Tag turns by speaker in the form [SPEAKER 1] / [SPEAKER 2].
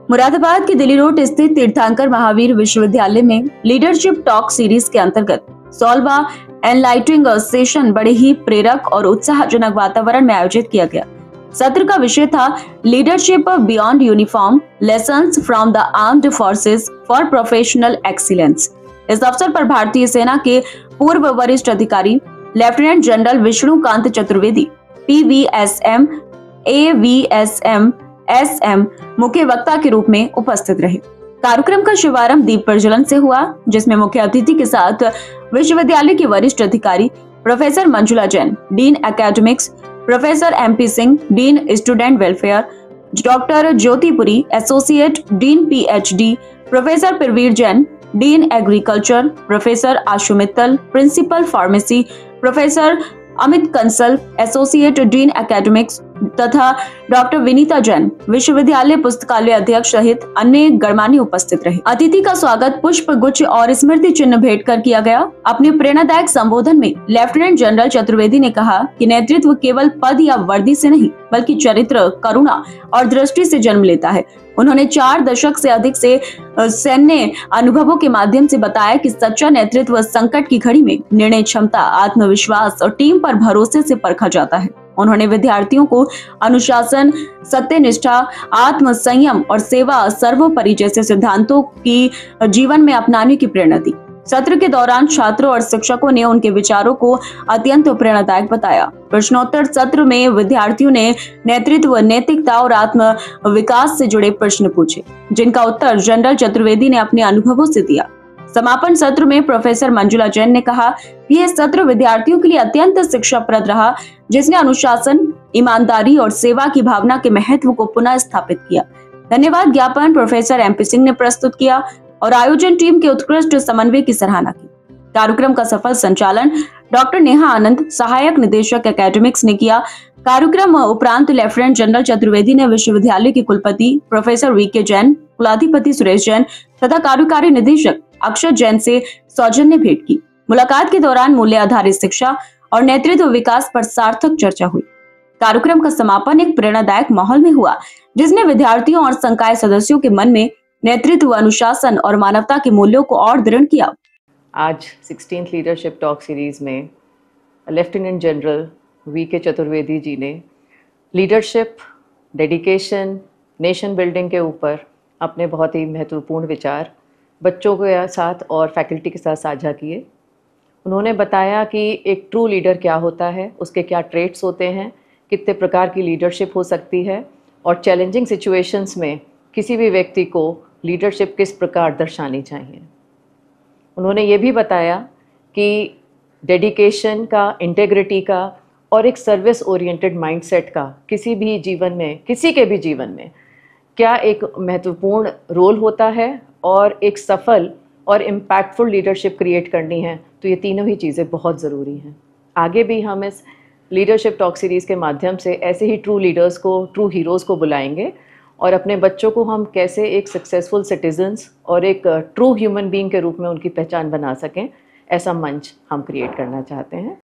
[SPEAKER 1] मुरादाबाद के दिल्ली रोड स्थित तीर्थंकर महावीर विश्वविद्यालय में लीडरशिप टॉक सीरीज के अंतर्गत 16वां एनलाइटिंग सेशन बड़े ही प्रेरक और उत्साहजनक वातावरण में आयोजित किया गया। सत्र का विषय था leadership beyond uniform, lessons from the armed forces for professional excellence. इस अवसर पर भारतीय सेना के पूर्व वरिष्ठ अधिकारी lieutenant general Vishnukant Chaturvedi PVSM, AVSM, SM मुख्य वक्ता के रूप में उपस्थित रहे। कार्यक्रम का शुभारंभ दीप प्रज्वलन से हुआ, जिसमें मुख्य अतिथि के साथ विश्वविद्यालय के वरिष्ठ अधिकारी professor Manjula Jain, dean academics, professor MP Singh, dean student welfare, doctor Jyotipuri, associate dean PhD, professor Praveer Jain, dean agriculture, professor Ashu Mittal, principal pharmacy, professor Amit Kansal, associate dean academics तथा डॉक्टर विनीता जैन, विश्वविद्यालय पुस्तकालय अध्यक्ष सहित अन्य गणमान्य उपस्थित रहे। अतिथि का स्वागत पुष्प गुच्छ और स्मृति चिन्ह भेंट कर किया गया। अपने प्रेरणादायक संबोधन में लेफ्टिनेंट जनरल चतुर्वेदी ने कहा कि नेतृत्व केवल पद या वर्दी से नहीं, बल्कि चरित्र, करुणा और दृष्टि से जन्म लेता है। उन्होंने 4 दशक से अधिक से सैन्य अनुभवों के माध्यम से बताया कि सच्चा नेतृत्व संकट की घड़ी में निर्णय क्षमता, आत्मविश्वास और टीम पर भरोसे से परखा जाता है। उन्होंने विद्यार्थियों को अनुशासन, सत्यनिष्ठा, आत्म संयम और सेवा सर्वोपरि जैसे सिद्धांतों की जीवन में अपनाने की प्रेरणा दी। सत्र के दौरान छात्रों और शिक्षकों ने उनके विचारों को अत्यंत प्रेरणादायक बताया। प्रश्नोत्तर सत्र में विद्यार्थियों ने नेतृत्व, नैतिकता और आत्म विकास से जुड़े प्रश्न पूछे, जिनका उत्तर जनरल चतुर्वेदी ने अपने अनुभवों से दिया। समापन सत्र में प्रोफेसर मंजुला जैन ने कहा कि यह सत्र विद्यार्थियों के लिए अत्यंत शिक्षाप्रद रहा, जिसने अनुशासन, ईमानदारी और सेवा की भावना के महत्व को पुनः स्थापित किया। धन्यवाद ज्ञापन प्रोफेसर MP सिंह ने प्रस्तुत किया और आयोजन टीम के उत्कृष्ट समन्वय की सराहना की। कार्यक्रम का सफल संचालन डॉक्टर नेहा आनंद, सहायक निदेशक एकेडमिक्स ने किया। कार्यक्रम उपरांत लेफ्टिनेंट जनरल चतुर्वेदी ने विश्वविद्यालय के कुलपति प्रोफेसर VK जैन, कुलाधिपति सुरेश जैन तथा कार्यकारी निदेशक अक्षय जैन से सौजन्य भेंट की। मुलाकात के दौरान मूल्य आधारित शिक्षा और नेतृत्व विकास पर सार्थक चर्चा हुई। कार्यक्रम का समापन एक प्रेरणादायक माहौल में हुआ, जिसने विद्यार्थियों और संकाय सदस्यों के मन में नेतृत्व, अनुशासन और मानवता के मूल्यों को और दृढ़ किया।
[SPEAKER 2] आज 16th लीडरशिप टॉक सीरीज में lieutenant general VK Chaturvedi ji ने लीडरशिप, डेडिकेशन, नेशन बिल्डिंग के ऊपर अपने बहुत ही महत्वपूर्ण विचार बच्चों के साथ और फैकल्टी के साथ साझा किए। उन्होंने बताया कि एक ट्रू लीडर क्या होता है, उसके क्या ट्रेट्स होते हैं, कितने प्रकार की लीडरशिप हो सकती है और चैलेंजिंग सिचुएशंस में किसी भी व्यक्ति को लीडरशिप किस प्रकार दर्शानी चाहिए। उन्होंने ये भी बताया कि डेडिकेशन का, इंटेग्रिटी का और एक सर्विस ओरिएंटेड माइंडसेट का किसी भी जीवन में, किसी के भी जीवन में क्या एक महत्वपूर्ण रोल होता है और एक सफल और इम्पैक्टफुल लीडरशिप क्रिएट करनी है तो ये तीनों ही चीज़ें बहुत ज़रूरी हैं। आगे भी हम इस लीडरशिप टॉक सीरीज़ के माध्यम से ऐसे ही ट्रू लीडर्स को, ट्रू हीरोज़ को बुलाएंगे और अपने बच्चों को हम कैसे एक सक्सेसफुल सिटीजन्स और एक ट्रू ह्यूमन बीइंग के रूप में उनकी पहचान बना सकें, ऐसा मंच हम क्रिएट करना चाहते हैं।